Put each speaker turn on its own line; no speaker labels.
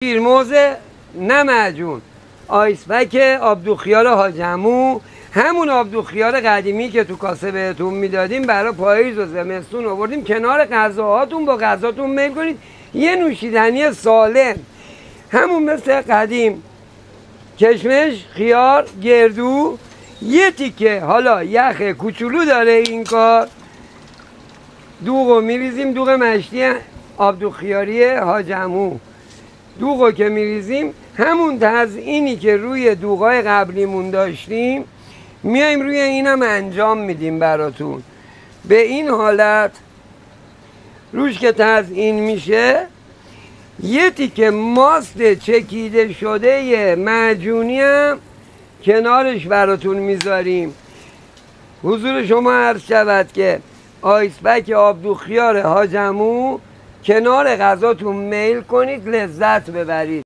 شیرموز نه معجون، آیسبک آبدوخیار حاج عمو، همون آبدوخیار قدیمی که تو کاسه بهتون میدادیم برای پاییز و زمستون آوردیم کنار غذاهاتون. با غذاتون میل کنید. یه نوشیدنی سالم همون مثل قدیم، کشمش، خیار، گردو، یه تیکه حالا یخ کوچولو داره این کار، دوغو میریزیم، دوغ مشتی آبدوخیاری حاج عمو. دوغو که میریزیم همون تزیینی که روی دوغای قبلیمون داشتیم میایم روی اینم انجام میدیم براتون. به این حالت روش که تزیین میشه یه تیکه ماست چکیده شده معجونی هم کنارش براتون میذاریم. حضور شما عرض شود که آیسبک آبدوخیار حاج عمو کنار غذاتون میل کنید، لذت ببرید.